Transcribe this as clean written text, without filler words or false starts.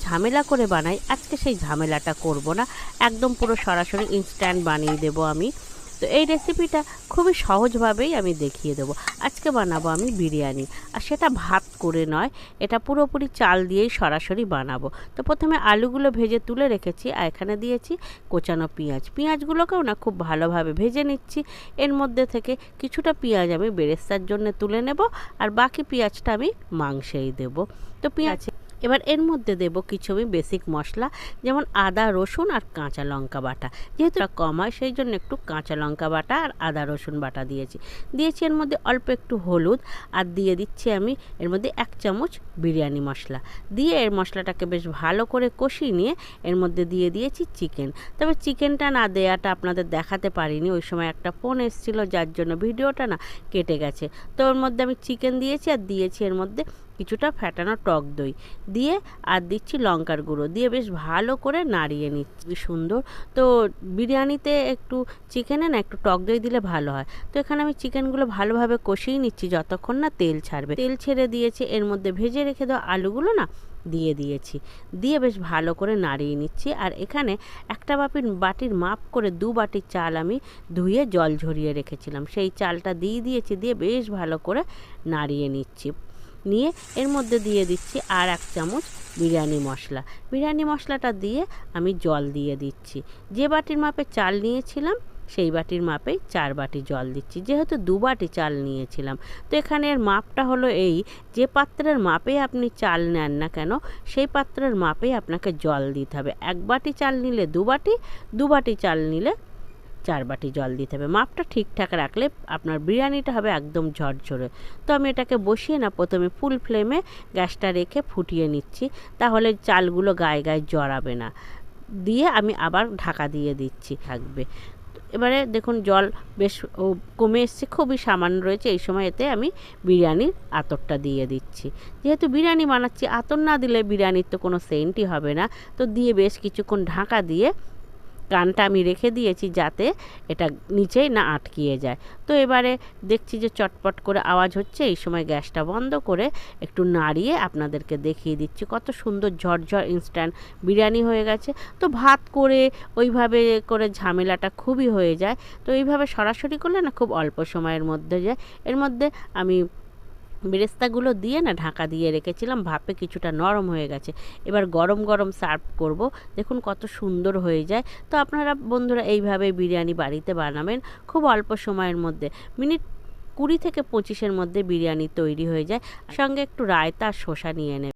ঝামেলা করে বানাই, আজকে সেই ঝামেলাটা করব না, একদম পুরো সরাসরি ইনস্ট্যান্ট বানিয়ে দেব আমি। তো এই রেসিপিটা খুবই সহজভাবেই আমি দেখিয়ে দেবো। আজকে বানাবো আমি বিরিয়ানি, আর সেটা ভাত করে নয়, এটা পুরোপুরি চাল দিয়েই সরাসরি বানাবো। তো প্রথমে আলুগুলো ভেজে তুলে রেখেছি, আর এখানে দিয়েছি কোচানো পেঁয়াজগুলোকেও না খুব ভালোভাবে ভেজে নিচ্ছি। এর মধ্যে থেকে কিছুটা পেঁয়াজ আমি বেরেস্তার জন্য তুলে নেব, আর বাকি পেঁয়াজটা আমি মাংসেই দেব। তো পেঁয়াজ এবার এর মধ্যে দেব কিছু আমি বেসিক মশলা, যেমন আদা রসুন আর কাঁচা লঙ্কা বাটা। যেহেতু কম হয় সেই জন্য একটু কাঁচা লঙ্কা বাটা আর আদা রসুন বাটা দিয়েছি। এর মধ্যে অল্প একটু হলুদ, আর দিয়ে দিচ্ছি আমি এর মধ্যে 1 চামচ বিরিয়ানি মশলা। দিয়ে এর মশলাটাকে বেশ ভালো করে কষিয়ে নিয়ে এর মধ্যে দিয়ে দিয়েছি চিকেন। তবে চিকেনটা না দেয়াটা আপনাদের দেখাতে পারিনি, ওই সময় একটা ফোন এসেছিলো যার জন্য ভিডিওটা না কেটে গেছে। তো ওর মধ্যে আমি চিকেন দিয়েছি, আর দিয়েছি এর মধ্যে কিছুটা ফ্যাটানো টক দই দিয়ে, আর দিচ্ছি লঙ্কার গুঁড়ো দিয়ে বেশ ভালো করে নাড়িয়ে নিচ্ছি। সুন্দর। তো বিরিয়ানিতে একটু চিকেনে না একটু টক দই দিলে ভালো হয়। তো এখানে আমি চিকেনগুলো ভালোভাবে কষিয়ে নিচ্ছি যতক্ষণ না তেল ছাড়বে। তেল ছেড়ে দিয়েছে, এর মধ্যে ভেজে রেখে দেওয়া আলুগুলো না দিয়ে দিয়েছি, দিয়ে বেশ ভালো করে নাড়িয়ে নিচ্ছি। আর এখানে একটা বাটির মাপ করে 2 বাটি চাল আমি ধুয়ে জল ঝরিয়ে রেখেছিলাম, সেই চালটা দিয়ে দিয়েছি, দিয়ে বেশ ভালো করে নাড়িয়ে নিচ্ছি। নিয়ে এর মধ্যে দিয়ে দিচ্ছি আর 1 চামচ বিরিয়ানি মশলাটা দিয়ে আমি জল দিয়ে দিচ্ছি। যে বাটির মাপে চাল নিয়েছিলাম সেই বাটির মাপেই 4 বাটি জল দিচ্ছি, যেহেতু 2 বাটি চাল নিয়েছিলাম। তো এখানে এর মাপটা হলো এই, যে পাত্রের মাপে আপনি চাল নেন না কেন সেই পাত্রের মাপেই আপনাকে জল দিতে হবে। 1 বাটি চাল নিলে 2 বাটি, 2 বাটি চাল নিলে 4 বাটি জল দিতে হবে। মাপটা ঠিকঠাক রাখলে আপনার বিরিয়ানিটা হবে একদম ঝরঝরে। তো আমি এটাকে বসিয়ে না প্রথমে ফুল ফ্লেমে গ্যাসটা রেখে ফুটিয়ে নিচ্ছি, তাহলে চালগুলো গায়ে গায়ে জড়াবে না। দিয়ে আমি আবার ঢাকা দিয়ে দিচ্ছি, থাকবে। এবারে দেখুন জল বেশ কমে এসছে, খুবই সামান্য রয়েছে। এই সময় এতে আমি বিরিয়ানির আতরটা দিয়ে দিচ্ছি। যেহেতু বিরিয়ানি বানাচ্ছি, আতর না দিলে বিরিয়ানির তো কোনো সেন্টই হবে না। তো দিয়ে বেশ কিছুক্ষণ ঢাকা দিয়ে কানটা আমি রেখে দিয়েছি যাতে এটা নিচেই না আটকিয়ে যায়। তো এবারে দেখছি যে চটপট করে আওয়াজ হচ্ছে, এই সময় গ্যাসটা বন্ধ করে একটু নাড়িয়ে আপনাদেরকে দেখিয়ে দিচ্ছি কত সুন্দর ঝরঝর ইনস্ট্যান্ট বিরিয়ানি হয়ে গেছে। তো ভাত করে ওইভাবে করে ঝামেলাটা খুবই হয়ে যায়, তো এইভাবে সরাসরি করলে না খুব অল্প সময়ের মধ্যে যায়। এর মধ্যে আমি বেরেস্তাগুলো দিয়ে না ঢাকা দিয়ে রেখেছিলাম, ভাপে কিছুটা নরম হয়ে গেছে। এবার গরম গরম সার্ভ করব। দেখুন কত সুন্দর হয়ে যায়। তো আপনারা বন্ধুরা এইভাবে বিরিয়ানি বাড়িতে বানাবেন, খুব অল্প সময়ের মধ্যে, মিনিট 20 থেকে 25-এর মধ্যে বিরিয়ানি তৈরি হয়ে যায়। সঙ্গে একটু রায়তা আর শসা নিয়ে নেবেন।